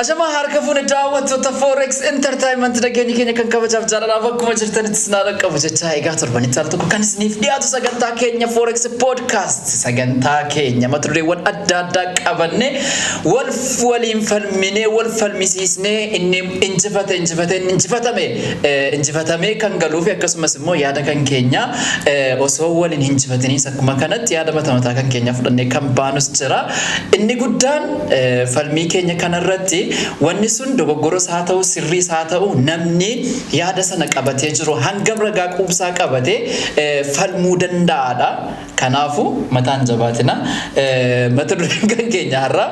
Ashama harka fuune daawwattoota Forex Entertainment dhageenyi keenya kan kabajaaf jaalalaaf akkuma jirtanitti sinaa qabu jecha egaa torbanitti al tokko kan isiniif dhiyaatu sagantaa keenya Forex Podcast sagantaa keenya matureewwan adda addaa qabanne waliin falmine wal falmisiisne inni injifatame kan galuuf akkasumas immoo yaada kan keenya osoo waliin injifatanii akkuma kanatti yaada mataa kan keenya fudhannee kan baanus jira inni guddaan falmii keenya kanarratti wanni sun dogoggoros haa ta'u sirriis haa ta'u namni yaada sana qabatee jiru hangam ragaa quubsaa qabatee falmuu danda'aadha. Kanaafu mataan jabaatina mata dureen kan keenya har'a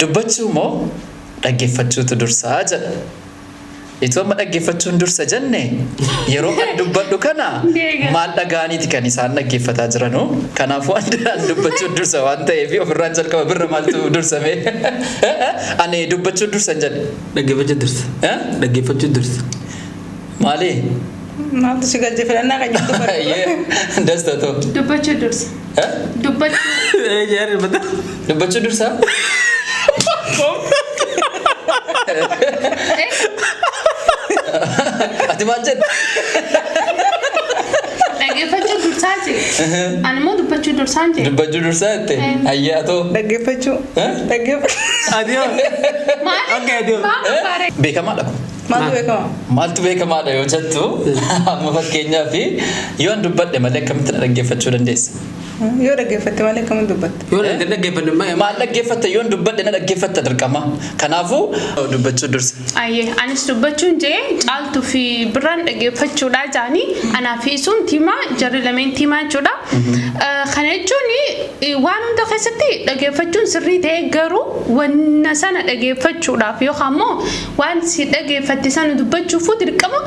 dubbachuu moo dhaggeeffachuutu dursaa jedha. Itoo amma dhaggeeffachuun dursa jenne yeroo kan dubbadhu kana maal dhagaaniiti kan isaan dhaggeeffataa jiranu. Kanaafuu dubbachuun dursa waan ta'eef ofirraan jalqaba birra maaltu dursame ani dubbachuun dursa jedhe dhaggeeffachuun dursa maali maaltu si galjeeffannaa kan jettu dastato dubbachuu dursa dubbachuu dursa ati maal jedhe dhaggeeffachuu dursaati ani immoo dubbachuu dursaati dubbachuu dursaati ayyaatoo dhaggeeffachuu adiyoo beekamaadha maaltu beekamaadha yoo jettu amma fakkeenyaaf yoo dubbadhe malee akkamitti dhaggeeffachuu dandeessa yoo dhaggeeffatte malee akkamitti dubbatta yoo dhaggeeffanne maal dhaggeeffatte yoo dubbadhe na dhaggeeffatta dirqama kanaafuu dubbachuu dursa ayyee anis dubbachuun jee caaltuu fi birraan dhaggeeffachuudha jaanii anaa fi sun tiimaa jarri lameen tiimaa jechuudha kana jechuun waan hunda keessatti dhaggeeffachuun sirrii ta'e garuu wanna sana dhaggeeffachuudhaaf yookaan immoo waan si dhaggeeffatte sana dubbachuufuu dirqama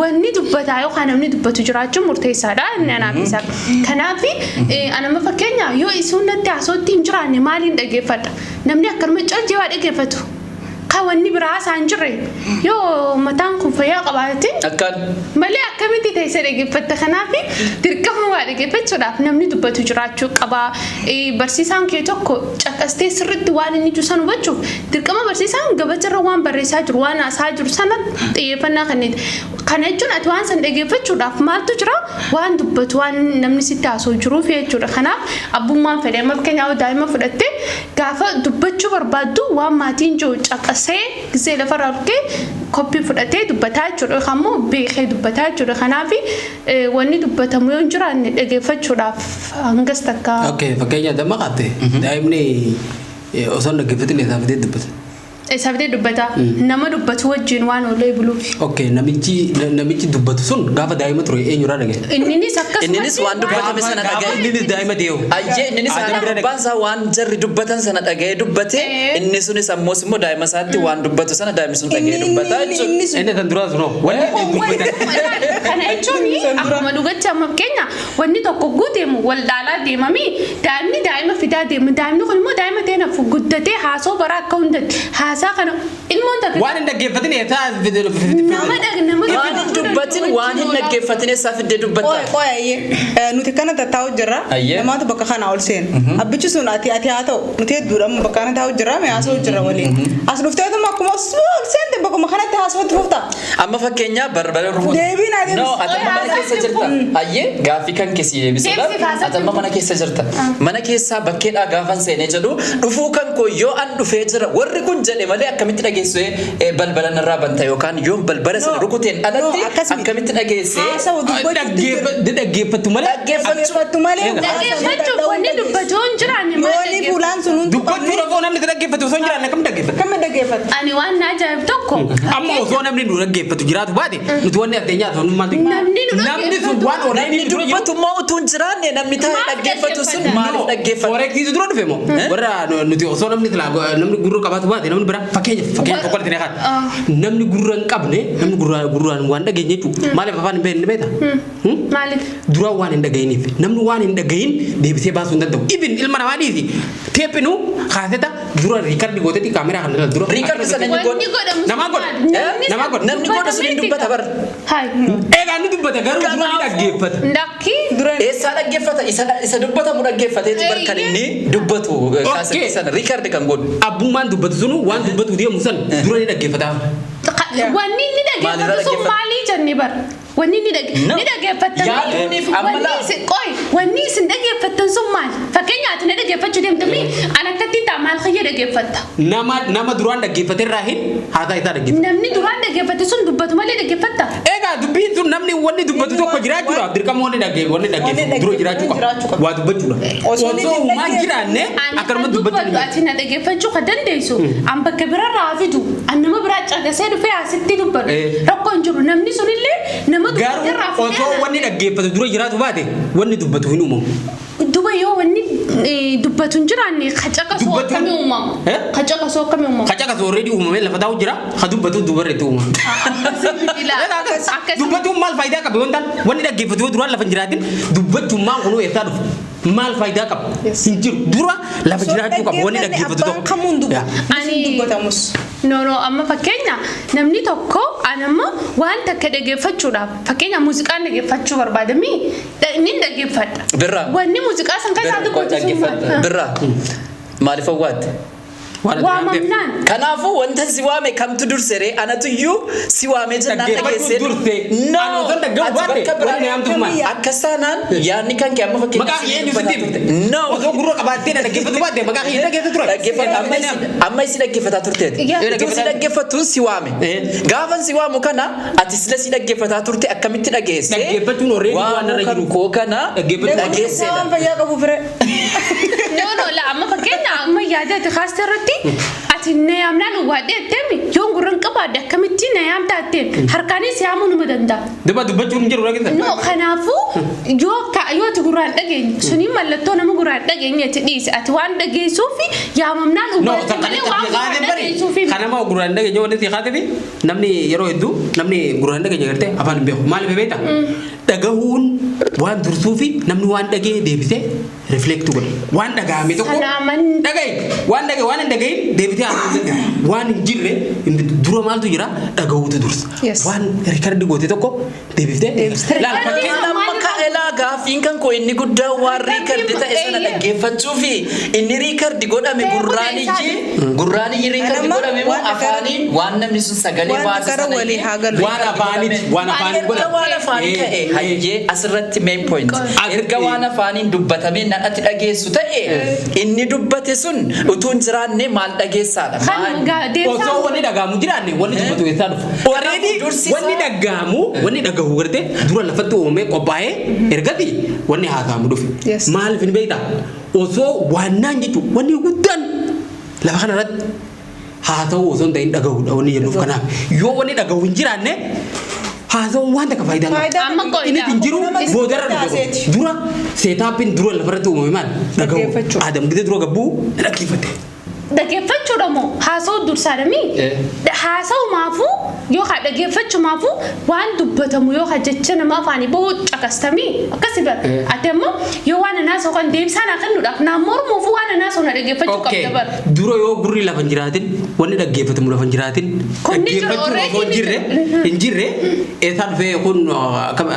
wanni dubbataa yookaan namni dubbatu jiraachuun murteessaadha anaaf isaa kanaaf anama fakkeenya yoo isuun natti haasootti hin jiraanne maaliin dhaggeeffadha namni akkanuma callee waa dhaggeeffatu kawanni biraa isaan jirre yoo mataan kun fayyaa qabaate akkan malee akkamitti ta'e dhaggeeffatta kanaaf dirqama waa dhaggeeffachuudhaaf namni dubbatu jiraachuu qaba barsiisaan kee tokko caqastee sirriitti waan inni juusan hubachuuf dirqama barsiisaan gabajarra waan barreessaa jiru waan haasaa jiru sana xiyyeeffannaa kenneeti kana jechuun ati waan san dhaggeeffachuudhaaf maaltu jira waan dubbatu waan namni sitti haasoo jiruuf jechuudha kanaaf abbummaan fedhee fakkeenyaa daa'ima fudhattee gaafa dubbachuu barbaaddu waan maatiin jiru caqasee gisee lafarraa dhugee koppii fudhatee dubbataa jechuudha yookaan immoo beekee dubbataa jechuudha kanaaf wanni dubbatamu yoo hin jiraanne dhaggeeffachuudhaaf hangas takka. Okay fakkeenya damma qaate daa'imni osoo dhaggeeffatanii isaaf dubbata. Sabde dubbata nama dubbatu wajjin waan olee buluuf. Okay namichi dubbatu sun gaafa daa'ima ture eenyurraa dhaga'e. Inninis waan dubbatame sana dhaga'e. Inninis daa'ima dee'u. Ayyee inninis abbaasaa waan jarri dubbatan sana dhaga'ee dubbate inni sunis ammoos immoo daa'ima isaatti waan dubbatu sana daa'imni sun dhaga'ee dubbata jechuudha. Inni kan duraas noo wanni dubbatan. Kana jechuun akkuma dhugatti amma fakkeenya wanni tokko guuteemu wal dhaalaa deemamii daa'imni daa'ima fidaa deema daa'imni kun immoo daa'ima ta'e guddatee haasoo baraa akka hundatti haasaa kana ilmoon takka waan hin dhaggeeffatin eetaa nama waan hin dubbatin waan hin dhaggeeffatin eessaa fiddee dubbatta. nuti kana taa'u jirra namaatu bakka kana ol seenu abbichi sun ati haa ta'u nuti hedduudha bakka kana taa'u jirra mee haasoo jirra waliin as dhufteetuma akkuma ol seente bakkuma kanatti haasootti fufta. Amma fakkeenyaa barbara rukutu. Deebiin ati no atamma mana keessa jirta. Ayyee gaaffii kan keessi deebisuudhaaf atamma mana keessa jirta. Mana keessaa bakkeedhaa gaafan seenee jedhu dhufuu kan koo yoo an dhufee jira warri kun jedhe malee akkamitti dhageessee balbala narraa banta yookaan yoo balbala sana rukuteen alatti akkamitti dhageessee dhaggeeffattu malee dhaggeeffatu malee wanni dubbatu hin jiraanne malee fuulaan sun dubbachuu rafoo namni dhaggeeffatu osoo hin jiraanne akkam dhaggeeffatu. Akkam dhaggeeffatu. Ani waan ajaa'ib tokko amma osoo namni nu dhaggeeffatu jiraatu baate nuti wanni addeenyaa ta'u maal namni sun waan namni dubbatu moo utuu hin jiraanne namni taa'ee dhaggeeffatu sun maaliif dhaggeeffatu? Forexiitu dura dhufe moo warra nuti osoo namni gurra qabaatu baate namni bira fakkeenya tokko illee kan namni gurra hin qabne namni gurraan waan dhageenye jechuudha maaliif afaan hin beekne beekta maaliif dura waan hin dhageenyeef namni waan hin dhagayin deebisee baasuu hin danda'u even ilma namaa dhiisi teephinu kaaseta dura riikardi gootetti kaameraa kan dura Record sana ni Wanni godhamu Nama sun godha. maali? Nama godha. namni godha sun hin dubbata bar. Hai. Egaa inni dubbata garuu dura ni dhaggeeffata. Ndakki. Eessa dhaggeeffata isa dubbatamu dhaggeeffateeti bar kan inni dubbatu kaasatti sana record kan godhu. Abbummaan dubbatu sunu waan dubbatu deemu san dura ni dhaggeeffata. Wanni inni dhaggeeffatu sun maali jennee bar? Wanni inni dhaggeeffatan. Yaaduuniif amma wanni isin dhaggeeffatan sun maali? Fakkeenyaaf inni dhaggeeffachuu deemtanii an akkatti ta'a maal kiyya dhaggeeffatta? Nama duraan dhaggeeffate irraa hin haasaa isaa dhaggeeffata. Namni duraan dhaggeeffate sun dubbatu malee dhaggeeffatta? Egaa dubbiin sun namni wanni dubbatu tokko jiraachuudhaaf dirqama wanni dhaggeeffatu dura jiraachuu qaba. Waa dubbachuudha. Osoo uumaan jiraanne akkanuma dubbachuu ati na dhaggeeffachuu kan dandeessu an bakka birarraa fidu an nama biraa caqasee dhufee asitti dubbatu rakkoo hin jiru namni sunillee nama dubbate irraa garuu osoo wanni dhaggeeffatu dura jiraatu baate wanni dubbatu hin uumamu. duba yoo wanni dubbatu hin jiraanne kacaqasoo akkamii uumamu? Kacaqasoo akkamii uumamu? Kacaqasoo already uumamee lafa taa'u jira ka dubbatu dubarreetti uumamu. Dubbatuun maal faayidaa qaba yoo ta'an wanni dhaggeeffatu yoo duraan lafa hin jiraatin dubbachuun maal kunuu eessaa dhufu? Maal faayidaa qaba? Hin jiru dura lafa jiraachuu qaba wanni dhaggeeffatu tokko. Kamuun dubbatamus. No amma fakkeenya namni tokko anamma waan takka dhaggeeffachuudhaaf fakkeenya muuziqaan dhaggeeffachuu barbaadami inni dhaggeeffadha. Birraa. Wanni muuziqaa san keessaa dubbatu sun birraa maaliif awwaatti? waamamnaan. Kanaafuu wanta si waame kamtu dursere anatuyyuu si waame jennaan dhageessee akkasaanaan yaadni kan kee amma fakkeenya osoo gurra qabaattee dhaggeeffatu baate maqaa kee dhaggeeffatu ture. amma isi dhaggeeffataa turteeti. Utuu si dhaggeeffattuun si waame. Gaafan si waamu kana ati sila si dhaggeeffataa turte akkamitti dhageesse? Dhaggeeffachuun horreen waan irra jiru. Koo kana dhageesseedha. Waan fayyaa qabu fire. La amma fakkeenya amma yaadate kaasta irratti ati na yaamnaan waadheettemi yoon gurran qabaadde akkamitti na yaamtaatteen harkaanis yaamuu numa danda'a. Dubbachuun hin jiru dhageessa. No kanaafuu yoo ati gurraan dhageenye suni mallattoo nama gurraan dhageenye itti dhiise ati waan dhageessuufi yaamamnaan uummatatti malee waan gurraan dhageessuufi. Kanama gurraan dhageenye wanti siqaatefi namni yeroo hedduu namni gurraan dhageenye gartee afaan hin beeku maaliif beekta? Dhagahuun waan dursuufi namni waan dhagee deebisee reflektu godhe waan dhagaame tokko dhagaye waan dhagaye waan hin dhagayin deebitee haasa'u waan hin jirre dura maaltu jira dhagahuutu dursa waan rikardi goote tokko deebistee laal fakkeenya amma ka'elaa gaafiin kan koo inni guddaa waan rikardi ta'e sana dhaggeeffachuufi inni rikardi godhame gurraaniyyi rikardi godhame moo afaaniin waan namni sun sagalee baasa sana waan afaaniin godhame waan afaanii ta'e hayyee asirratti main point erga waan afaaniin dubbatamee nadhatti dhageessu ta'e inni dubbate sun utuu hin jiraanne maal dhageessaadha. Osoo wanni dhagaamu jiraanne wanni dubbatu keessaa dhufu. Already wanni dhagaamu wanni dhagahu gartee dura lafatti uumamee qophaa'ee ergati wanni haasa'amu dhufe. Maaliif hin beektaa? Osoo waannaan jechuun wanni guddaan lafa kanarratti haasa'u osoo hin ta'in dhagahuudha wanni jennuuf kanaaf yoo wanni dhagahu hin jiraanne haasa'uun waan takka faayidaa amma inni hin jiru boodarra dhufe dura seetaappiin dura lafarratti uumame maal dhagahu Adam gidee dura gabbuu dhaggeeffate. Dhaggeeffachuudha moo haasa'u dursaadhami? Haasa'u maafuu yoo haa dhaggeeffachuu maafuu waan dubbatamu yoo haa jecha nama afaanii bahuu caqastamii akkasii bara. Ati ammoo yoo waan anaasoo kan deebisaan haa kennuudhaaf naammoo ormuufuu waan anaasoo na dhaggeeffachuu qabda bara. Dura yoo gurri lafa hin jiraatin wanni dhaggeeffatamu lafa hin jiraatin dhaggeeffachuun osoo hin jirre eessaa dhufee kun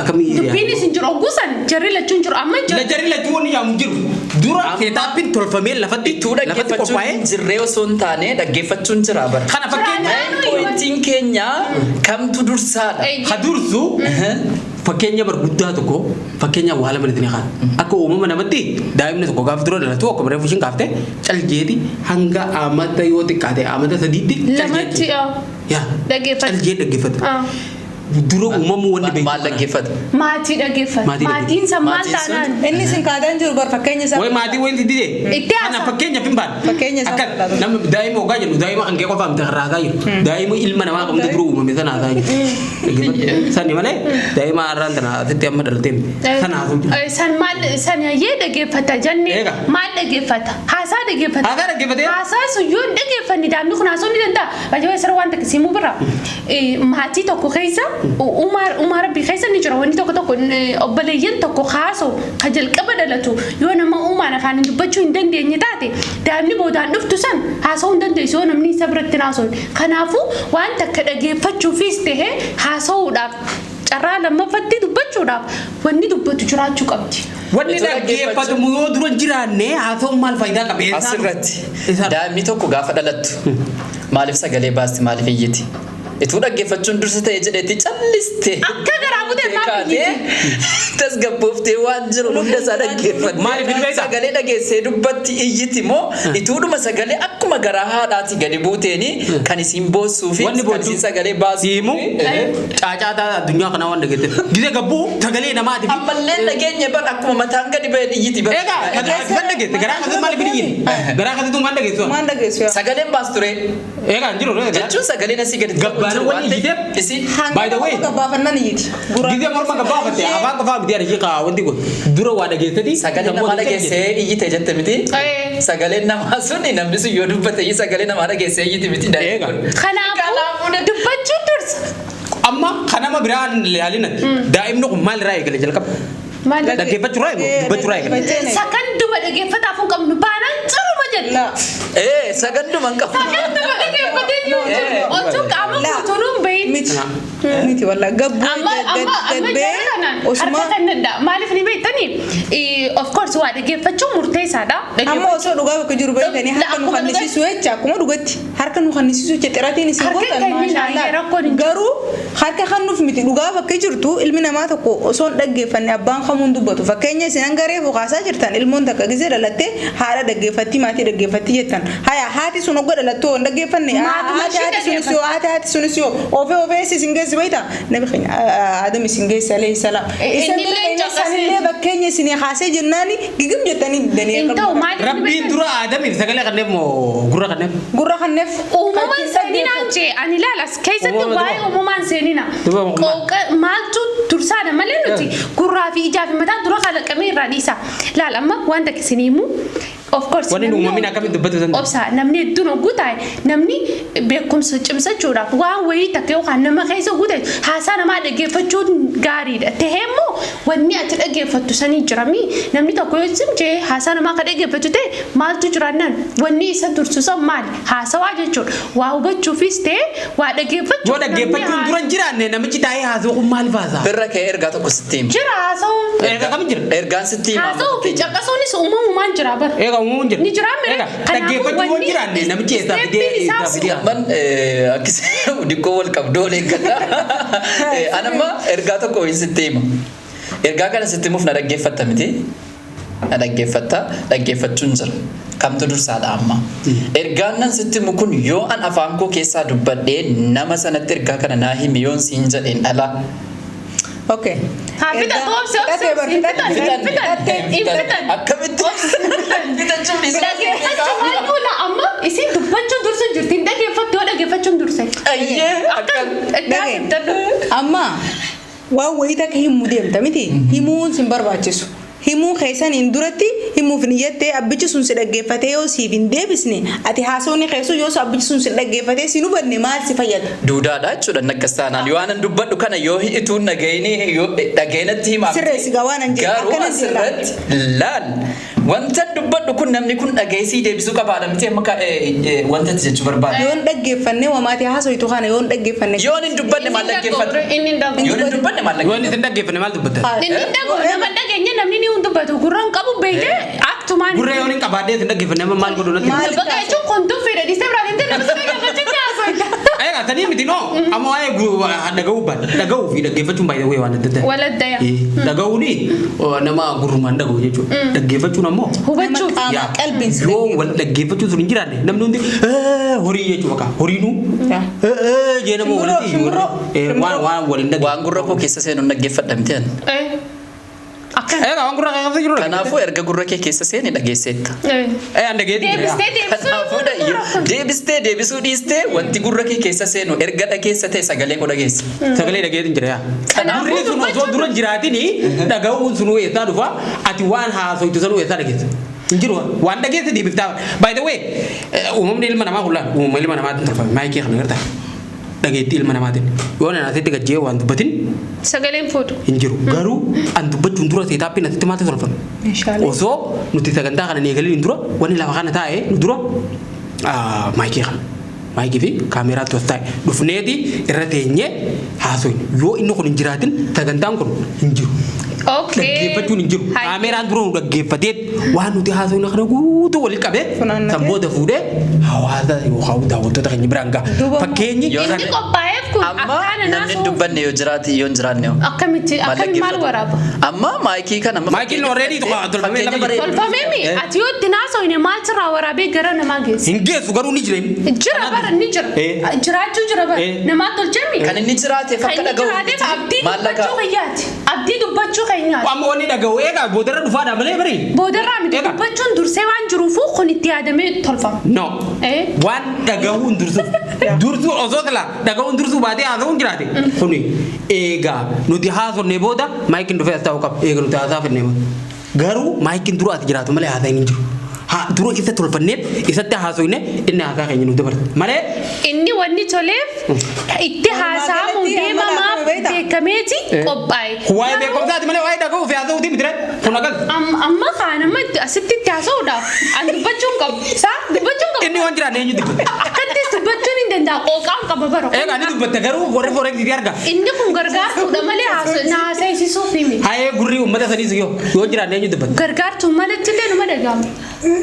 akkamii. Dubbiinis hin jiru ogguusan jarri lachuun jiru amma hin jiru. Jarri lachuu wanni yaamu jiru dura seetaappiin tolfamee lafatti qophaa'ee. Jirree osoo hin taane dhaggeeffachuun jira bara. Kana fakkeenya pointiin keenya kamtu dursaadha. Ha dursu fakkeenya barguddaa tokko fakkeenya waa lama ni kaan. Akka uumama namatti daa'imni tokko gaafa dura dhalatu akkuma reefu ishiin kaaftee caljeeti hanga amata yoo xiqqaate amata sadiitti lamatti dhaggeeffata. Dura uumamu wanni beeku. Maal dhaggeeffata? Maatii dhaggeeffata. Maatiin san maal taanaan? Inni sin kaadaan jiru bar fakkeenya isaa. Way maatii wanti dide. Itti haasa. Kana fakkeenya fimbaan. Fakkeenya isaa. Akka nama daa'ima ogaa jennu daa'ima kan kee qofaa miti har'aa kaa jiru. Daa'ima ilma namaa qabamte dura uumame sana haasaa jiru. Sani malee daa'ima har'aan tana asitti amma dhalatee sana haasuu jiru. San maal san yee dhaggeeffata jennee maal dhaggeeffata? Haasaa dhaggeeffata. Haasaa dhaggeeffatee. Haasaa suyyuu dhaggeeffata. dhaggeeffanne daamni kun haasoo ni danda'a baay'ee sirra waan takka simuu bira maatii tokko keessa uumaa rabbii keessa ni jira wanni tokko obboleeyyan tokko haasoo ka jalqaba dhalatu yoo nama uumaan afaan dubbachuu hin dandeenye taate daamni boodaan dhuftu san haasoo hin dandeessu yoo namni isa biratti haasoo kanaafuu waan takka dhaggeeffachuufis ta'ee haasa'uudhaaf carraa lammaffatti dubbachuudhaaf wanni dubbatu jiraachuu qabdi. Wanni dhaggeeffatu yoo dura jiraanne haasa'uun maal faayidaa qabeessa? Asirratti daa'imni tokko gaafa dhalattu maaliif sagalee baasti maaliif iyyiti? Ituu dhaggeeffachuun dursa ta'e jedheetti calliste. Akka garaa butee maal iyyiti? Tasgabbooftee waan jiru hunda isaa dhaggeeffatti. Maaliif hin beektaa? Sagalee dhageessee dubbatti iyyiti moo ituudhuma sagalee akkuma garaa haadhaati gadi buuteeni kan isin boossuu fi kan isin sagalee baasuu. Himu caacaataa addunyaa kanaa waan dhageette. Gisee gabbuu sagalee namaati. Ammallee dhageenya bar akkuma mataan gadi ba'e iyyiti bar. Egaa kan dhageette garaa kasatu maaliif hin iyyine? Garaa kasatu maal dhageessu? Maan dhageessu. Sagaleen baas ture. Egaa hin jiru. Jechuun sagaleen asii gadi Gabbaana wani iyyite. By the way, gabaafannaan iyyiti. Gisee morma gabbaafatte afaan qofaa miti yaada jeeqa wanti kun dura waa dhageessati. Sagaleen nama dhageessee iyyite jette miti. Sagaleen namaa suni namni sun yoo dubbate sagalee namaa dhageessee iyyiti miti. Kanaafuu dubbachuun dursa. Amma kanama biraan ilaalinatti daa'imni kun maal irraa eegale jalqaba? Dhaggeeffachuu irraa eegale dubbachuu irraa eegale. Sakanduma dhaggeeffataaf hin qabnu baanaan ciruma jedha. Saganduma hin qabu. Sakanduma dhaggeeffatee jiru. Otoo qaama guutuun bahin. Miti walaa gabbuu gabbee harka kan danda'a. Maaliif ni beektanii? Of course waa dhaggeeffachuun murteessaadha. Amma osoo dhugaa bakka jiru beektanii harka nu kannisiisu jecha akkuma dhugatti harka nu kannisiisu jecha xiraatiin isin gootan garuu harka kan nuuf miti dhugaa bakka jirtu ilmi namaa tokko osoo hin dhaggeeffanne abbaan kamuun dubbatu fakkeenya isin hangaree fokaasaa jirtan ilmoon takka gisee dhalattee haadha dhaggeeffatti maatii dhaggeeffatti jettan haya haati sun oggo dhalattoo hin dhaggeeffanne haati sunis yoo ofee isin geessi beekta nabi keenya Adam isin geessi alayhi salaam isinillee bakkeenya isin haasee jennaani gigim jettanii danii Rabbiin dura Adamiif sagalee kanneef moo gurra kanneef? Gurra kanneef uumamaan seeninaan jee ani ilaalas keessatti waa'ee uumamaan seenina maaltu dursaadha malee nuti gurraa fi ijaa fi mataa dura kalaqamee irraa dhiisa laal amma wanta kisini himu of course wanni uumamin akkamitti dubbatu san obsa namni hedduun oguu taa'e namni beekumsa cimsachuudhaaf waan wayii takka yookaan nama keessa oguu ta'e haasaa namaa dhaggeeffachuun gaariidha ta'ee immoo wanni ati dhaggeeffattu sanii jirami namni tokko yoo simchee haasaa namaa ka dhaggeeffatu ta'e maaltu jiraannaan wanni isa dursusan maali haasawaa jechuudha waa hubachuufis ta'e waa dhaggeeffachuuf yoo dhaggeeffachuun dura jiraanne namichi taa'ee haasawaa kun maal faasa birra kee ergaa tokko sitti hima jira haasawuun ergaa kam jira ergaan sitti hima haasawuu fi caqasuunis uumamumaan jira bara uumamuun jira ni jira mire dhaggeeffachuun jiraanne namichi eessaa fidee man akkasii dikkoo wal qabdoolee gala anamma ergaa tokko sitti hima ergaa kana sitti himuuf na dhaggeeffatta miti na dhaggeeffachuun jira kamtu dursaadha amma ergaan nan sitti himu kun yoo an afaan koo keessaa dubbadhee nama sanatti ergaa kana naa himi yoon siin jedheen ala Okay. Fita topsi fitan akkamitti fitachuun isaa Dhaggeeffachuun amma isin dubbachuu dursa jirti dhaggeeffattu yoo dhaggeeffachuun dursa. Amma waan wayii takka himuu deemta miti himuun sin barbaachisu. Himuu keessaniin duratti himuuf niyyattee abbichi sun si dhaggeeffatee yoo siif hin deebisne ati haasawni keessu yoo abbichi sun si dhaggeeffatee si hubanne maal si fayyada? Duudhaadha jechuudha nakkastaanaan yoo anan dubbadhu kana yoo ituun dhagayni yoo dhagaynatti himaa sirreessi waan an jedhu akkana sirratti laal wanta dubbadhu kun namni kun dhagaysii deebisuu qabaadha miti amma wanta jechuu barbaada. Yoon dhaggeeffanne wamaati haasawitu kana yoon dhaggeeffanne yoon hin dubbanne maal dhaggeeffatu yoon hin dubbanne maal dhaggeeffatu yoon hin dhaggeeffanne maal dubbata inni dhagu nama dhageenye namni ni hundubatu gurraan qabu beeyde aktumaan gurra yoon hin qabaadhee hin dhaggeeffanne amma maal godhu natti bakka jechuun kontuu fedha dhiisee biraa hin ta'e nama dhaggeeffachuu haasawita eega tanii miti noo amma waa'ee dhaga'uu fi dhaggeeffachuun baay'ee wayii waan adda addaa waladdaya dhaga'uuni nama gurrumaan dhaga'u jechuudha dhaggeeffachuun ammoo hubachuu qalbiin yoo wal dhaggeeffachuun sun hin jiraanne namni hundi horii jechuudha bakka horiinuu jee nama walitti waan waliin dhaggeeffatu waan gurra koo keessa seenuun dhaggeeffadha miti an eega waan gurra keessa jiru kanaafuu erga gurra kee keessa seeni dhageesseetta an dhageetti deebistee deebisuu dhiistee wanti gurra kee keessa seenu erga dhageessa ta'e sagalee koo dhageessa sagalee dhageetiin jira kanaafuu sun osoo dura jiraatini dhaga'uun sun eessaa dhufa ati waan haasoytu sanuu eessaa dhageessa Injiru waan dhageesse deebiftaa. By the way uumamni ilma namaa hullaan uumama ilma namaatiin tolfame maayikii kana gartaa. Dhageetti ilma namaatiin yoo na asitti gajjee waan dubbatin sagaleen fuudhu. injiru garuu an dubbachuun dura seetaappiin asitti maatti tolfame. Osoo nuti sagantaa kana eegaliin dura wanni lafa kana taa'ee nu dura maayikii kana. Maayikii fi kaameraa toostaa dhufneeti irra teenyee haasofne yoo inni kun hin jiraatin sagantaan kun hin jiru. Dhaggeeffachuun hin jiru. Kaameraan dura nu dhaggeeffatee waan nuti haasofne kana guutuu walitti qabee sanboota fuudhee hawaasa yookaan daawwattoota keenya biraan gaha. Fakkeenyi Inni qophaa'eef kun amma namni dubbanne yoo jiraate yoo hin jiraanne hoo. akkamitti maal waraaba? Amma maayikii kana maayikiin already tolfamee lafa jira. Tolfamee ati yoo itti naasofne maal sirraa waraabee gara namaa geessa? Hin geessu garuu ni jira. Jira bara ni jira. Jiraachuu jira bara. Namaa tolchemi. kan inni jiraateef akka Kan inni dhaga'u jiraateef abdii maallaqa dubbachuu kayyaati. Abdii dubbachuu kayyaati. Amma wanni dhaga'u eegaa boodarra dhufaadha malee bari. Boodarraa miti dubbachuun dursee waan jiruufuu kun itti yaadamee tolfama. No. Waan dhaga'uun dursu osoo tala dhaga'uun dursu baatee haasa'uun jiraate. Kuni eegaa nuti haasofne booda maayikiin dhufee as taa'u qaba. Eega nuti haasofne garuu maayikiin dura ati jiraatu malee haasa'in hin jiru. Dura isa tolfannee isatti haasofne inni haasaa keenya nu dabarsa. Malee Inni wanni toleef itti haasa'amuun deemamaaf beekameeti qophaa'e. waa'ee beekumsaati malee waa'ee dhaga'uu fi haasa'uuti miti ree. Kun akkas. Amma kaanama asitti itti haasa'uudhaaf an dubbachuun qabu. Isaa dubbachuun qabu. Inni waan jiraanne eenyu dubbata. Akkattis dubbachuun hin danda'a. Qooqaan qaba bara. Eegaa ni dubbatta garuu warri foreeksiti arga. Inni kun gargaartuudha malee na haasa'isiisuuf himi. Hayee gurrii uummata saniis yoo jiraanne eenyu dubbata. Gargaartuun malatti illee numa dhaga'ama.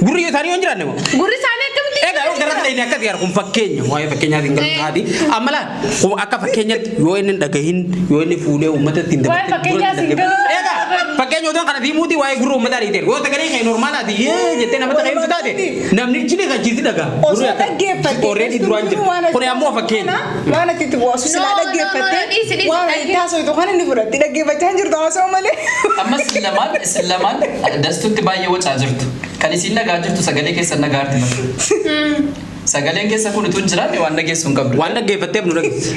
Gurrii isaanii yoo jiraanne moo. Gurri isaanii akkamitti? Egaa yoo gara ta'e akkas yaar kun fakkeenya waa'ee fakkeenyaatiin galu taati amma laa kun akka fakkeenyatti yoo inni dhagahin yoo inni fuudhee uummata ittiin Waa'ee fakkeenyaatiin galu. Egaa fakkeenya otoo kana fiimuuti waa'ee gurra uummataa dhiitee yoo sagalee kee normaalaati yee jettee namatti ka'eemtu taate namni chini kachiisi dhagaa. Osoo dhaggeeffatte Already duraan jira. Kun ammoo fakkeenya. waan ati itti bu'aasu silaa dhaggeeffatte waan itti haasoftu kan inni fudhatti dhaggeeffachaa jirtu haasa'u malee. amma isin lamaan dastuutti baay'ee wacaa jirtu kan isin nagaa jirtu sagalee keessan nagaa arti sagaleen keessa kun utuu hin jiraanne waan dhageessu hin qabdu. Waan dhaggeeffatteef nu dhageessu.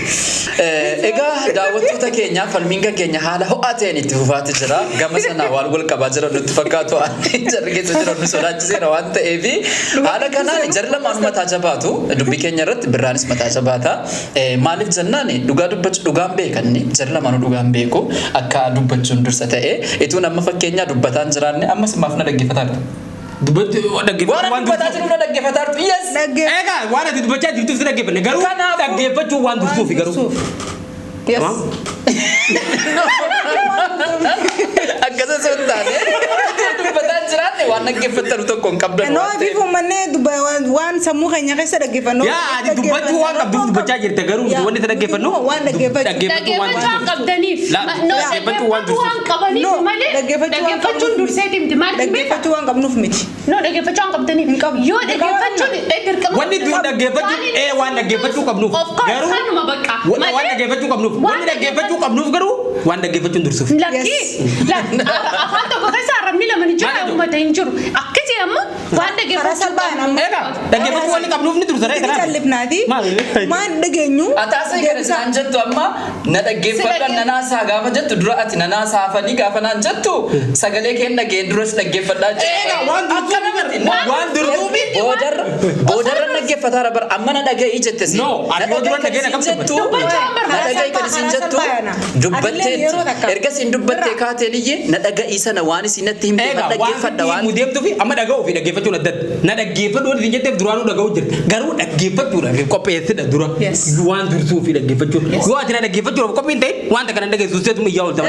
Egaa daawwattoota keenya falmiin keenya haala ho'aa ta'een itti fufaati jira. Gama sanaa waan wal qabaa jiran nutti fakkaatu jarri keessa jiran nu sodaachiseera waan ta'eef haala kanaan jarri lamaan mataa jabaatu dubbii keenya irratti birraanis mataa jabaata. Maaliif jennaan dhugaa dubbachuu dhugaan beekanni jarri lamaan dhugaan beeku akka dubbachuun dursa ta'e ituu nama fakkeenyaa dubbataan jiraanne ammas maaf na dhaggeeffataa jirtu. Dubbatti dhaggeeffatu waan dubbataa jiru na dhaggeeffataa jirtu. Yes. Egaa waan ati dubbachaa jirtuuf si dhaggeeffanne garuu dhaggeeffachuu waan dursuufi garuu. Yes. Akkasa sun taane dubbataan jiraanne waan dhaggeeffattanu tokko hin qabdan. No bifu manne waan sammuu keenya keessa dhaggeeffannu. Yaa ati dubbachuu waan qabduuf dubbachaa jirte garuu wanni itti dhaggeeffannu. Waan dhaggeeffachuu. Dhaggeeffachuu waan qabdaniif. Dhaggeeffachuu waan qabaniif malee dhaggeeffachuun durseeti miti maal dhaggeeffachuu waan qabnuuf miti. No dhaggeeffachuu waan qabdaniif. Yoo dhaggeeffachuun dirqama. Wanni dhaggeeffachuu waan dhaggeeffachuu qabnuuf. Garuu kanuma bakka. Waan dhaggeeffachuu qabnuuf. Wanni dhaggeeffachuu qabnuuf garuu waan dhaggeeffachuun dursuuf. Lakki afaan tokko keessa arrabni lama ni jira uummata hin jiru. Akkasii amma waan dhaggeeffachuu Egaa dhaggeeffachuu wanni qabnuuf ni dursa reetaa. Callifnaati. Maan dhageenyu. Ataasa kan jettu amma na dhaggeeffadha nanaasaa gaafa jettu dura ati nanaasaa afanii gaafa naan jettu sagalee kee dhageen duras dhaggeeffadhaa Egaa waan dursuufi boodarra dhaggeeffataa bar amma na dhaga'ii jette si. No, ani yoo dura dhageen akkam jettu na dhaga'ii kan isin jettu dubbattee erga isin dubbattee kaateen iyyee na dhaga'ii sana waan isin natti himte na dhaggeeffadha waan. Mudeemtuufi amma dhaga'uu fi dhaggeeffachuun adda na dhaggeeffadhu wanti isin jetteef duraanuu dhaga'uu jirta garuu dhaggeeffachuudhaaf qopheessidha dura waan dursuu fi dhaggeeffachuun yoo ati na dhaggeeffachuudhaaf qophiin ta'e wanta kana dhageessuus teetuma iyyaa ol ta'u.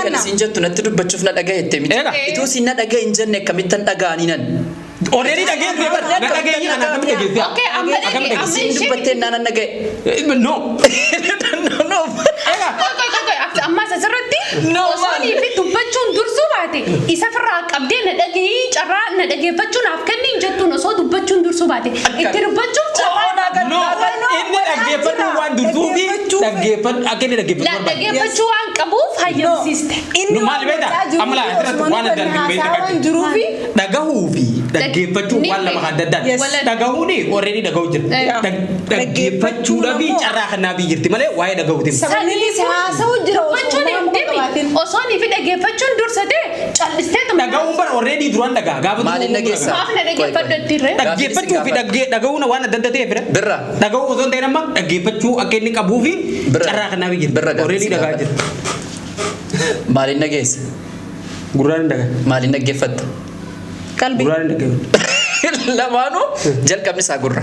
Kan isin jettu natti dubbachuuf na dhaga'eette miti. Ituu isin na dhaga'e hin jenne akkamittan dhaga'anii nan. Already dhageen ture bar na dhageenyi kana akkamitti dhageessaa? Okay, amma Isin dubbattee naan dhaga'e. No. No. Amma asirratti osoonii fi dubbachuun dursuu baate isa firraa qabdee na dhagahii carraa na dhaggeeffachuun haaf kenniin jettuun osoo dubbachuun dursuu baate itti dubbachuun No. Inni dhaggeeffachuu waan dursuufi dhaggeeffachuu akka inni dhaggeeffachuu waan qabuuf hayyamsiiste. Maali beektaa? Amma laa asirratti waan adda addaa beektaa jiruufi dhagahuu fi dhaggeeffachuu waan lama adda addaa. Dhagahuuni already dhagahuu jirti. Dhaggeeffachuudhaa fi carraa kanaa fi jirti malee waa'ee dhagahuuti. haasa'u jira Dubbachuun hin deemi osoonii fi dhaggeeffachuun dursate bal'isteetu dhaga'uun bara already duraan dhagaa gaafa Maaliin dhageessaa? Maafna dhaggeeffadhattirre. dhaggeeffachuu fi dhaga'uun waan adda adda ta'e bira. Birra. Dhaga'uu osoo hin ta'in amma dhaggeeffachuu akka inni qabuu fi Birra. carraa kanaaf jira. Birra Already gaafa dhagaa jira. Maaliin dhageessa? Gurraan dhagaa. Maaliin dhaggeeffatta? Qalbii. Gurraan dhagaa. Lamaanuu jalqabni isaa gurra.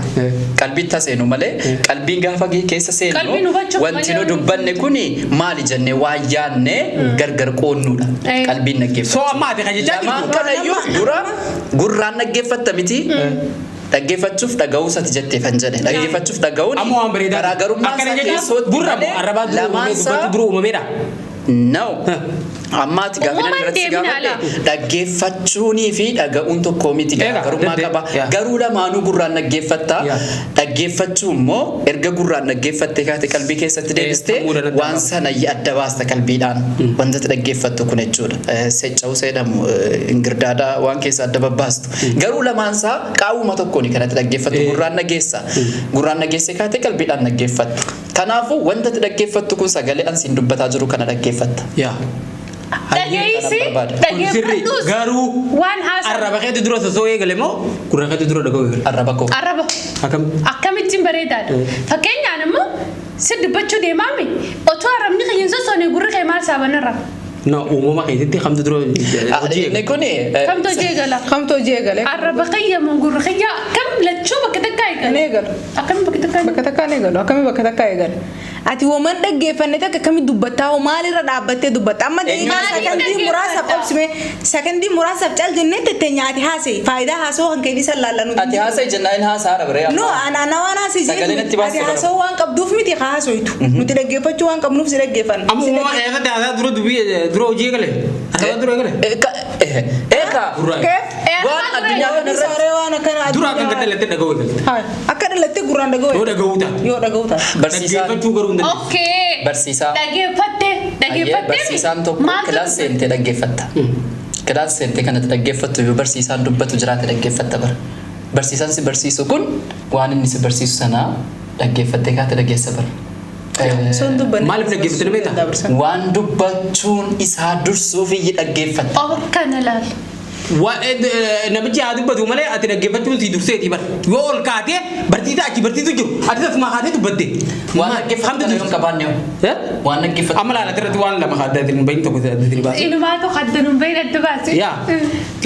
Qalbiitti seenu malee qalbiin gaafa keessa Qalbiin seenu hubachuuf wanti nu malee dubbanne kuni maali jennee waa yaanne gargar qoonnuudha. Qalbiin dhaggeeffata. So amma ati kan jechaa Lamaan jirtu. kanayyuu dura gurraan dhaggeeffatta miti. Dhaggeeffachuuf dhaga'uu sati jettee kan jedhe. Dhaggeeffachuuf dhaga'uun Amma waan bareedaa. garaagarummaa Akkana isaa jechuun keessootti gurra malee arrabaa dura uumamee dubbatti dura uumameedha. No. Ammaati gaafa Uumamaan irratti deemnaa gaafadhe dhaggeeffachuunii fi dhaga'uun tokko miti garaagarummaa qaba. Garuu lamaanuu gurraan dhaggeeffatta. Dhaggeeffachuu immoo erga gurraan dhaggeeffattee kaate qalbii keessatti deebistee waan sana adda baasta qalbiidhaan wanta dhaggeeffattu kun jechuudha. Secca'uu seedhamu ingirdaada waan keessa adda babbaastu. Garuu lamaansaa qaawuma tokkoon kanatti dhaggeeffattu gurraan dhageessa. Gurraan dhageesse kaate qalbiidhaan dhaggeeffattu. Kanaafuu wanta dhaggeeffattu kun sagalee ansiin dubbataa jiru kana dhaggeeffatta. Dhageessi dhaggeeffadhuus Garuu waan haasaa. arraba keetti dura sosoo eegale moo gurra keetti dura dhaga'uu eegale. Arraba koo. Arraba. Akkam. Akkamittiin bareedaadha. Fakkeenyaan immoo si dubbachuu deemaami. Otoo arrabni kiyyin sossoonee gurri kee maal saabanirra. No uumama keessatti kamtu dura hojii Inni kuni Kamtu hojii eegala. Kamtu hojii eegale. Arraba kiyya moo gurri kiyya akkam lachuu bakka takkaa Kan eegala. eegalu. Akkam bakka takkaa eegala. Bakka takkaan eegalu. Akkamii bakka takkaa eegalu. Ati woman dhaggeeffanne takka akkamii dubbattaa hoo maalirra dhaabbattee dubbatta amma deemaa sakandii muraasaaf obsime sakandii muraasaaf caal jennee tette nyaati haasee faayidaa haasoo kan keenya isa laallanuu. ati haasa'e jennaan haasaadha bare. No ana waan haasee Sagalee natti jechuudha. baasuu Ati haasoo waan qabduuf miti haasoitu. Nuti dhaggeeffachuu waan qabnuuf si dhaggeeffanna. amma uumama keessatti haasaa dura dubbii dura hojii eegale. Haasaa dura eegale. Eeka waan addunyaa kana irratti Saree waan akkana Dura kan gadalatte dhaga'uu eegale. akka dhalattee gurraan Yoo dhaga'u. dhaga'uu taate. Yoo dhaga'u taate. barsiisaan Dhaggeeffachuu garuu hin dandeenye. Okay. Barsiisaa. Dhaggeeffattee Barsiisaan tokko kilaas seentee dhaggeeffatta. Kilaas seentee kanatti dhaggeeffattu yoo barsiisaan dubbatu jiraate dhaggeeffatta bara. Barsiisaan si barsiisu kun waan inni si barsiisu sanaa dhaggeeffattee kaate dhageessa bara. Son dubbanne. Maaliif dhaggeeffatanii beektaa? Waan dubbachuun isaa dursuuf iyyi dhaggeeffatta. Kana laal. Namichi haa dubbatu malee ati dhaggeeffachuun si durseeti bara. Yoo ol kaatee barsiisaa achi barsiisu jiru ati tasuma kaatee dubbatte. Waan dhaggeeffattu yoo qabaanne waan dhaggeeffattu. Amma laala irratti waan lama haaddatiin bahin tokko haaddatiin baase. Inumaatu haddanuun bahin adda baase. Yaa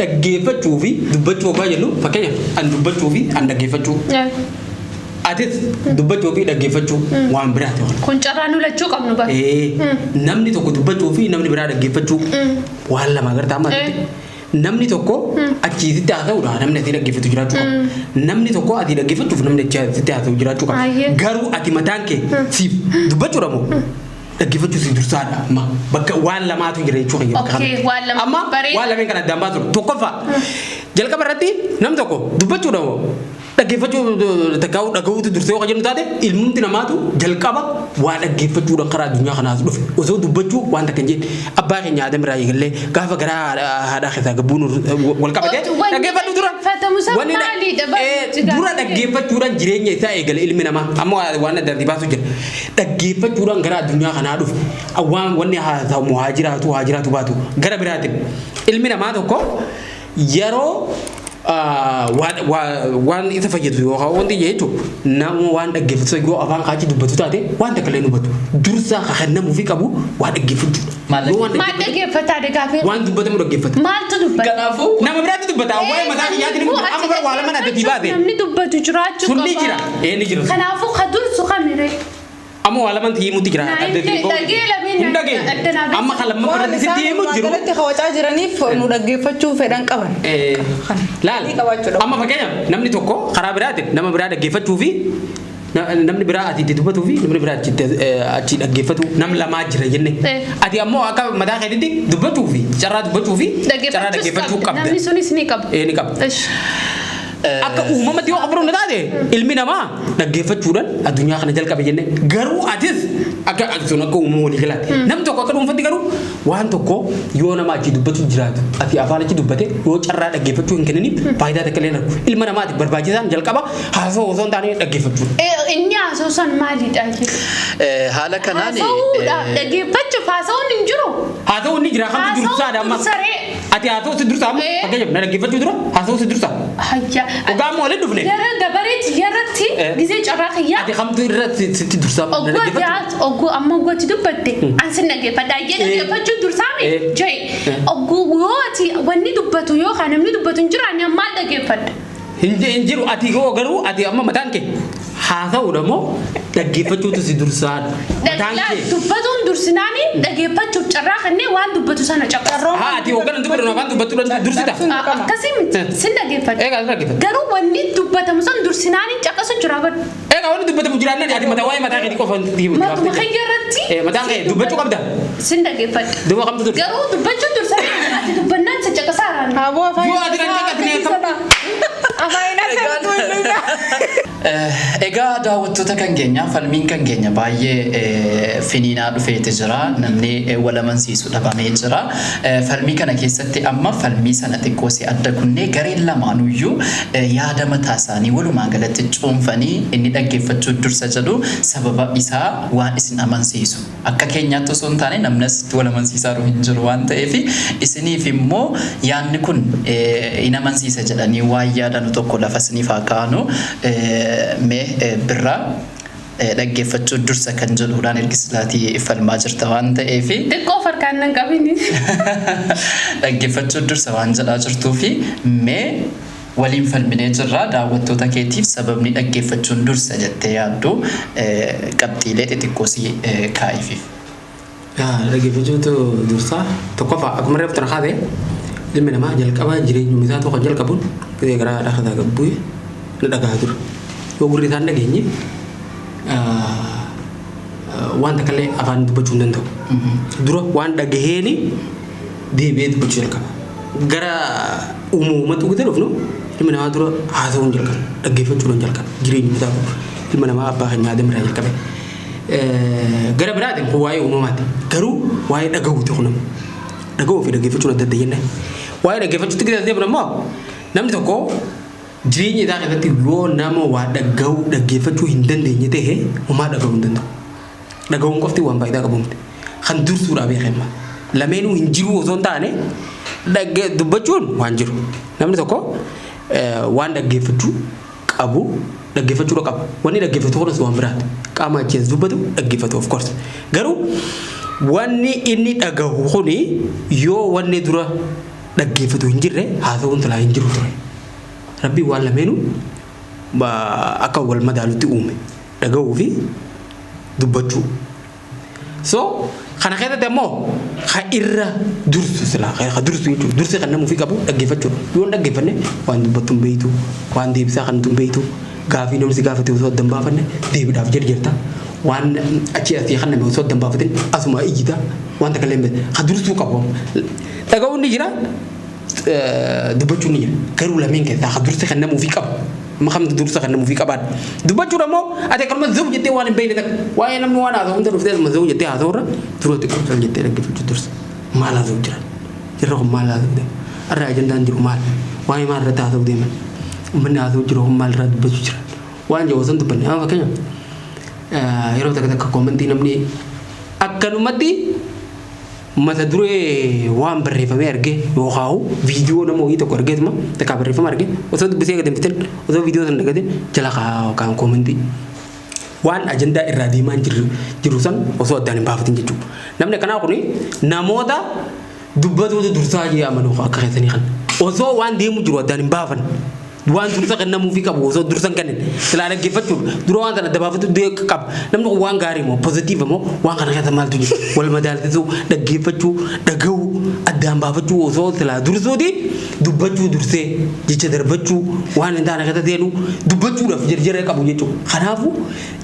dhaggeeffachuu fi dubbachuu ogaa jennu fakkeenyaaf an dubbachuu fi an dhaggeeffachuu. Atis dubbachuu fi dhaggeeffachuu waan biraati. Kun carraa nu lachuu qabnu bara. Namni tokko dubbachuu fi namni biraa dhaggeeffachuu waan lama agartaa amma namni tokko achiisitti haa ta'uudha namni ati dhaggeeffatu jiraachuu qaba. Namni tokko ati dhaggeeffachuuf namni achiisitti haa ta'u jiraachuu qaba. Garuu ati mataan kee siif dubbachuudha moo dhaggeeffachuu si dursaadha amma bakka waan lamaatu jira jechuu kan jedhu. Amma waan lameen kan addaan baasu tokkoffaa jalqaba irratti namni tokko dubbachuudha moo dhaggeeffachuu dhaga'uutu dursee yoo jennu taate ilmumti namaatu jalqaba waa dhaggeeffachuudhaan karaa addunyaa kanaas dhufe osoo dubbachuu waan takka hin jedhe abbaa keenya Aadam irraa eegallee gaafa garaa haadhaa keessaa gabbuun wal qabate dhaggeeffadhu dura dura dhaggeeffachuudhaan jireenya isaa eegale ilmi namaa amma waan adda baasu jira dhaggeeffachuudhaan gara addunyaa kanaa dhufe waan wanni haa ta'u haa jiraatu baatu gara biraatiin ilmi namaa tokko yeroo waan isa fayyadu yookaan wanti jechuun nama waan dhaggeeffatu yoo afaan kaachii dubbatu taate waan takka illee dubbatu dursa kakannamuu fi qabu waan dhaggeeffachuu. Maal dhaggeeffataa dhagaafee? Waan dubbatamu dhaggeeffata. Maaltu dubbata? Kanaafuu nama biraatti dubbata waa'ee mataa kiyyaatiin amma bara waa lama addatti baate. Namni dubbatu jiraachuu qaba. Sunni jira ni jira. Kanaafuu ka dursu kamire? Amma waa lama himuutti jira addatti amma kan lamma farda sitti himuutti jiru. Magaalatti hawacaa jiraniif nu dhaggeeffachuu fedhan qaban. Laal amma fakkeenyaaf namni tokko karaa biraatiin nama biraa dhaggeeffachuu fi namni biraa ati itti dubbatuu fi namni biraa achi dhaggeeffatu nam lamaa jira jenne. Ati ammoo akka mataa keetitti dubbachuu fi carraa dubbachuu fi carraa dhaggeeffachuu qabda. Namni sunis ni qaba. Ni qaba. Akka uumamatti yoo qabaru na taate taate ilmi namaa dhaggeeffachuudhaan addunyaa kana jalqabe jenne garuu atis akka aksuun akka uumuu walii galaati nam tokko akka dhuunfatti garuu waan tokko yoo nama achi dubbatu jiraatu ati afaan achi dubbate yoo carraa dhaggeeffachuu hin kenniniif faayidaa takka illee argu ilma namaatiif barbaachisaan jalqaba haasoo osoo hin taane dhaggeeffachuu. Inni haasoo san maalidha? Haala kanaan dhaggeeffachuuf haasawuun hin jiru. Haasawuun ni jira kan dursaadha amma. Ati haasawuu si dursaa amma fakkeenyaaf na dhaggeeffachuu dura haasawuu si dursaa. Hayya. Ogaammoo waliin dhufne. Gara dabareetti yarratti gisee carraa kiyyaa. Ati kamtu irratti sitti dursaa. Ogguu amma oggootti dubbatte an sin dhaggeeffadha dhaggeeffachuu dursaame jai ogguu yoo ati wanni dubbatu yoo kan namni dubbatu hin jiraanne maal dhaggeeffadha. Hin jiru ati yoo garuu ati amma mataan kee haasawuudha moo dhaggeeffachuutu si dursaadha. Mataan kee dubbatuun dursinaani dhaggeeffachuuf carraa kanneen waan dubbatu sana caqasuu. Ati hoggan dubbatu afaan dubbatu dursita. Akkasii miti sin dhaggeeffadha. Egaa dhaggeeffadha. Garuu wanni dubbatamu san dursinaani caqasu jira bad. Egaa wanni dubbatamu jiraanne ati mataa waa'ee mataa keetii qofa himu. Matuma kiyyaarratti. Mataan kee dubbachuu qabda. Sin dhaggeeffadha. Duuba kamtu dursa. Garuu dubbachuu dursanii ati dubbannaan sa caqasaaraan. Aboo afaan. Yoo ati kan caqasne Egaa daawwattoota kan keenya falmiin kan keenya baay'ee finiinaa dhufeeti jira namni wal amansiisu dhabamee jira falmii kana keessatti amma falmii sana xiqqoo si adda kunnee gareen lamaanuyyuu yaada mataa isaanii walumaa galatti cuunfanii inni dhaggeeffachuu dursa jedhu sababa isaa waan isin amansiisu akka keenyaatti osoo hin taane namnis wal amansiisaa hin jiru waan ta'eef isiniif immoo yaadni kun in amansiisa jedhanii waan yaadanu tokko lafa isiniif haa kaanu mee birraa dhaggeeffachuu dursa kan jedhuudhaan ergislaatii falmaa jirta waan ta'eef xiqqoo farkaan nan qabini dhaggeeffachuu dursa waan jedhaa jirtuu fi mee waliin falminee jirra daawwattoota keetiif sababni dhaggeeffachuun dursa jettee yaaddu qabxiilee xixiqqoo si kaa'ifiif. Dhaggeeffachuutu dursaa tokkoffaa akkuma reeftu na kaase ilmi namaa jalqaba jireenyuma isaa tokko jalqabuun gisee garaa dhaqataa gabbu'e na dhagaa ture. Yoo gurri isaan dhageenye waan takkallee afaan dubbachuu hin danda'u. Dura waan dhagaheeni deebi'ee dubbachuu jalqaba. Gara uumamatti uggitee dhufnu ilmi namaa dura haasawuun jalqaba dhaggeeffachuudhaan jalqaba jireenyuma isaa ilma namaa abbaa keenyaa adeemaa jalqabe. Gara biraatiin kun waa'ee uumamaati. Garuu waa'ee dhaga'uuti kun dhaga'uu fi dhaggeeffachuun adda adda jennaan. Waa'ee dhaggeeffachuutti gisee deemnu ammoo namni tokko jireenya isaa keessatti yoo nama waa dhaggeeffachuu hin dandeenye ta'e homaa dhaga'uu hin danda'u. Dhaga'uun qofti waan faayidaa qabu miti. Kan dursuudhaa beekama. Lameenuu hin jiru osoo hin taane dubbachuun waan jiru. Namni tokko waan dhaggeeffachuu qabu dhaggeeffachuudha qaba. Wanni dhaggeeffatu kunis waan biraati. Qaama achiis dubbatu dhaggeeffatu of course. Garuu wanni inni dhaga'u kuni yoo wanni dura dhaggeeffatu hin jirre haasawuun talaa hin jiru ture. Rabbi waan lameenuu akka wal madaalutti uume dhaga'uu fi dubbachuu. So kana keessatti ammoo kan irra dursu silaa kan dursu jechuudha. Dursi kan namuufi qabu dhaggeeffachuudha. Yoo dhaggeeffanne waan dubbattu hin beektu waan deebisaa kan hin beektu gaafii namni si gaafate osoo adda hin baafanne deebiidhaaf jarjarta. Waan achi asii kan namni osoo adda hin baafatin asuma iyyita waan takka illee hin beekne kan dursuu qabu. Dhaga'uun ni jira. Dubbachuu ni jira. Garuu lameen keessaa kan dursi kan namuufi qabu. Makamtu dursa kan namuufi qabaadha. Dubbachuudha moo ati akkasuma zuu jettee waan hin beekne takka waa'ee namni waan haasa'u hunda dhuftee asuma zuu jettee haasa'urra turooti qabsal jettee dhaggeeffachuu dursa. Maal haasa'u jira? Jirra kun maal haasa'u deema? Irraa ajandaan jiru maal? Waa'ee maal irratti haasa'u deeman? Uummanni haasa'u jiru kun maal irraa dubbachuu jira? Waan jiru osoo hin dubbanne amma fakkeenyaaf yeroo takka takka koomantii namni akkanumatti mata duree waan barreeffamee argee yookaan viidiyoo nama wayii tokko argeetuma takka barreeffama argee osoo dubbisee gadi hin fitin osoo viidiyoo sana dhagate jala kaan koomantii waan ajandaa irraa deemaa jiru san osoo addaan hin baafatin jechuudha. Namni akkanaa kuni namoota dubbatuutu dursaa jee amanuu akka keessanii kan osoo waan deemu jiru addaan hin baafan. Waan dursa kan namuufi qabu osoo dursan kanin silaa dhaggeeffachuudha. Dura waan sana dabaafatu qaba. Namni kun waan gaarii moo pozitiiva moo waan kana keessa maaltu jiru wal madaalchisuu dhaggeeffachuu dhaga'uu addaan baafachuu osoo silaa dursuuti dubbachuu dursee jecha darbachuu waan hin taane keessa deenu dubbachuudhaaf jarjaree qabu jechuudha. Kanaafuu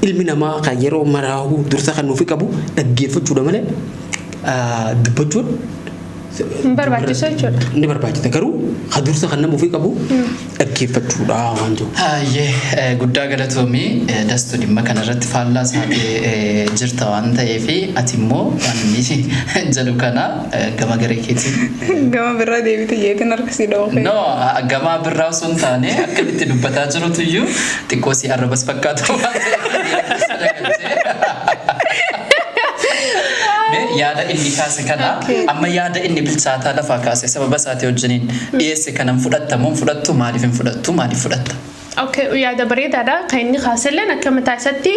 ilmi namaa kan yeroo maraa'u dursa kan nuufi qabu dhaggeeffachuudha malee dubbachuun Barbaachisu jechuudha. Inni barbaachisa garuu hadursa kan nama ofii qabu dhaggeeffachuudha waan jiru. Hayyee guddaa galatoomii dastuu dhimma kanarratti faallaa isaatee jirta waan ta'eef ati immoo waan jedhu kana gama garee keetiin. Gama birraa deebite jeetiin harkisii dhawoo. No gama birraa osoo hin taane akkamitti dubbataa jirutu iyyuu xiqqoo si arrabas fakkaatu waan ta'eef. Yaada inni kaase kana amma yaada inni bilchaataa lafaa kaase sababa isaatii wajjiniin dhiyeesse kanan fudhattamuun fudhattu maaliif hin fudhattu maaliif fudhatta? Okay, yaada bareedaadha. Kan inni kaaselleen akka mataa isaatti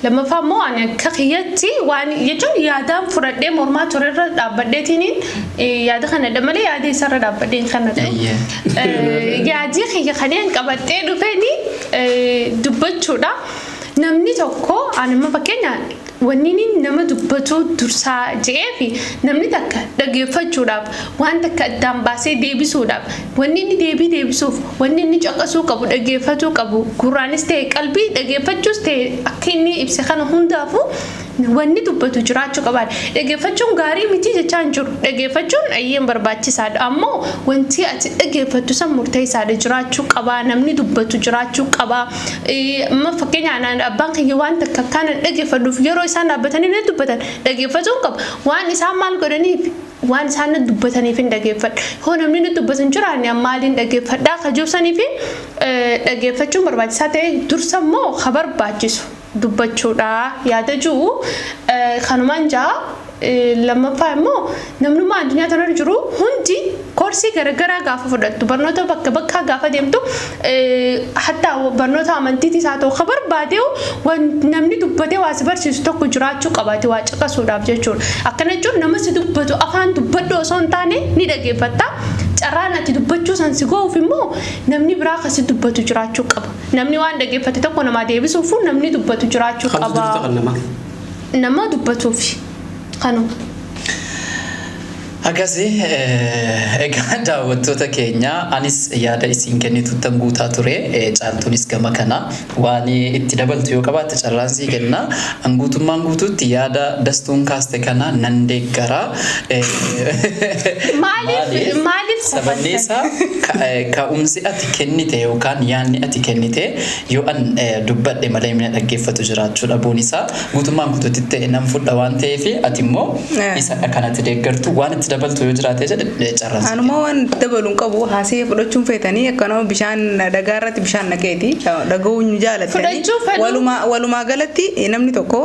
lammaffaa immoo ani akka kiyyatti waan jechuun yaadaan fudhadhee mormaa turerra dhaabbadheetiin yaada kana malee yaada isarra dhaabbadheen kana yaadii kiyya kanneen qabattee dhufeeni dubbachuudha. Namni tokko anuma fakkeenyaa wanni nama dubbatu dursaa jedhee fi namni takka dhaggeeffachuudhaaf waan takka addaan baasee deebisuudhaaf wanni inni deebisuuf wanni inni caqasuu qabu dhaggeeffatuu qabu gurraanis ta'e qalbii dhaggeeffachuus ta'e akka inni ibse kana hundaafuu wanni dubbatu jiraachuu qabaadha. Dhaggeeffachuun gaarii miti jechaa hin jiru. Dhaggeeffachuun ayyeen barbaachisaadha. Ammoo wanti ati dhaggeeffattu san murteessaadha jiraachuu qabaa. Namni dubbatu jiraachuu qabaa. Amma fakkeenyaan abbaan kiyya waan takka kana dhaggeeffadhuuf yeroo isaan dhaabbatanii ni dubbatan dhaggeeffatuun qaba. Waan isaan maal godhaniif waan isaan dubbataniif hin dhaggeeffadhu. Yoo namni ni dubbatan jiraanne maaliin dhaggeeffadhaa kajoobsanii fi dhaggeeffachuun barbaachisaa ta'e dursa immoo ka barbaachisu. Dubbachuudha yaada jiru kanumaan jaa lammaffaa immoo namnummaa addunyaa tanarra jiru hundi koorsii garaagaraa gaafa fudhattu barnoota bakka gaafa deemtu hatta barnoota amantiitis haa ta'u ka barbaadeewu namni dubbatee waa si barsiisu tokko jiraachuu qabaate waa caqasuudhaaf jechuudha. Akkana jechuun nama si dubbatu afaan dubbadhu osoo hin taane ni dhaggeeffatta. Carraan ati dubbachuu san si goof immoo namni biraa kasi dubbatu jiraachuu qaba. Namni waan dhaggeeffate tokko namaa deebisuuf namni dubbatu jiraachuu qaba. Nama dubbatuuf kanu. Akkasii egaa daawwattoota keenya anis yaada isiin kennitu tan guutaa ture caaltuunis gama kana waan itti dabaltu yoo qabaatte carraan sii kenna guutummaan guutuutti yaada dastuun kaaste kana nan deeggara. Maaliif sababni isaa ka'umsi ati kennite yookaan yaanni ati kennite yoo an dubbadhe malee mina dhaggeeffatu jiraachuu dhabuun isaa guutummaan guutuutti ta'e nan fudha waan ta'eef ati immoo isa kanatti deeggartu waan itti dabaltu yoo jiraate jedhe carraan. Anuma waan dabaluun qabu haasee fudhachuun feetanii akkanuma bishaan dhagaa irratti bishaan naqeeti dhagahuun jaalattanii walumaa galatti namni tokko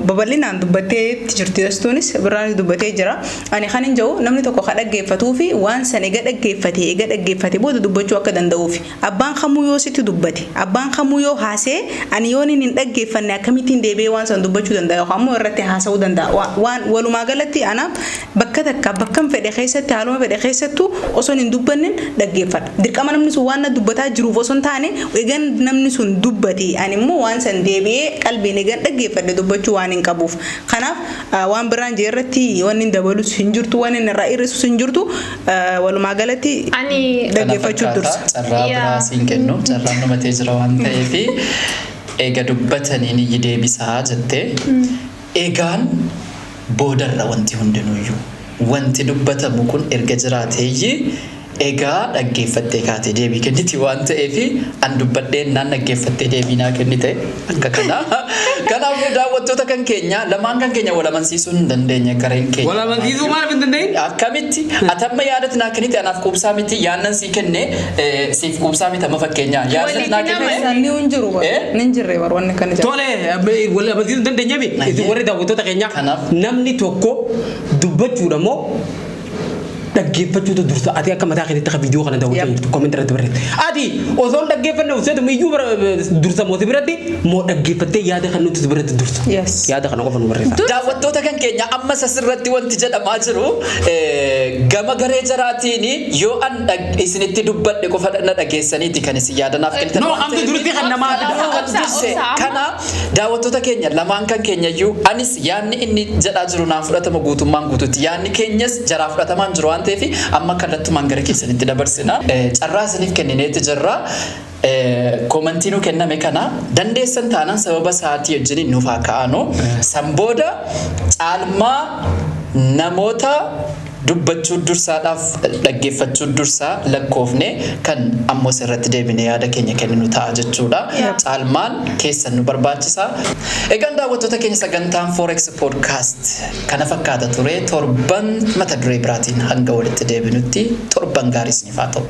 babal'inaan dubbattee jirti dastuunis biraanis dubbatee jira. Ani kan hin jiru namni tokko ka dhaggeeffatuu fi waan san ega dhaggeeffate booda dubbachuu akka danda'uufi abbaan kamuu yoo sitti dubbate abbaan kamuu yoo haasee ani yoon hin dhaggeeffanne akkamittiin deebi'ee waan san dubbachuu danda'a ammoo irratti haasa'uu danda'a. Waan walumaa galatti anaaf bakka takka bakkan fedhe keessatti haaluma fedhe keessattuu osoo hin dubbannin dhaggeeffadha. Dirqama namni sun waan dubbataa jiruuf osoo hin taane egan namni sun dubbate ani immoo waan san deebi'ee qalbiin egan dhaggeeffadhe dubbachuu waan hin qabuuf. Kanaaf waan biraan jee irratti waan hin dabalus hin jirtu waan hin irraa hir'isus hin jirtu walumaa galatti dhaggeeffachuu dursa. Carraa biraa siin kennu carraan dhumatee jira waan ta'eef eega dubbataniin iyyi deebisaa jettee egaan boodarra wanti hundinuyyuu wanti dubbatamu kun erga jiraateeyyi egaa dhaggeeffattee kaatee deebii kenniti waan ta'eef an dubbadheen naan dhaggeeffattee deebii naa kennite akka kana. Kanaafuu daawwattoota kan keenya lamaan kan keenya wal amansiisuu hin dandeenye gareen keenya. Wal amansiisuu maaliif hin dandeenye? Akkamitti atamma yaadatti naa kennite anaaf quubsaa miti yaannan sii kenne siif quubsaa miti amma fakkeenyaa yaadatti naa kenne. Sanni hin jiru nin jirre warwanni kana jira. Tole wal amansiisuu hin dandeenye mi? Isin warri daawwattoota keenya namni tokko dubbachuudha moo dhaggeeffachuutu dursa ati akka mataa keetti akka viidiyoo kana daawwachaa jirtu koomentii irratti barreesse. Ati osoo dhaggeeffanne useetu miyyuu dursa mootii biratti moo dhaggeeffattee yaada kan nuti biratti dursa. Yaada kana qofa nu barreessa. Daawwattoota kan keenya amma sasirratti wanti jedhamaa jiru gama garee jaraatiin yoo an isinitti dubbadhe qofa na dhageessaniiti kan isin yaadanaaf kennitan. No hamtu duritti kan namaa kana daawwattoota keenya lamaan kan keenya iyyuu anis yaanni inni jedhaa jiru naan fudhatama guutummaan guututti yaanni keenyas jaraa fudhatamaan jiru waan ta'eef amma kallattumaan gara keessanitti dabarsina. Carraa isiniif kennineeti jirra. Komentii nu kenname kana dandeessan taanaan sababa sa'aatii wajjin nuuf haa ka'anu san booda caalmaa namoota dubbachuu dursaadhaaf dhaggeeffachuu dursaa lakkoofne kan ammoo sirratti deebinee yaada keenya kenninu ta'a jechuudha. Caalmaan keessan nu barbaachisa. Egaan daawwattoota keenya sagantaan Forex Podcast kana fakkaata ture torban mata duree biraatiin hanga walitti deebinutti torban gaarii isiniif haa ta'u.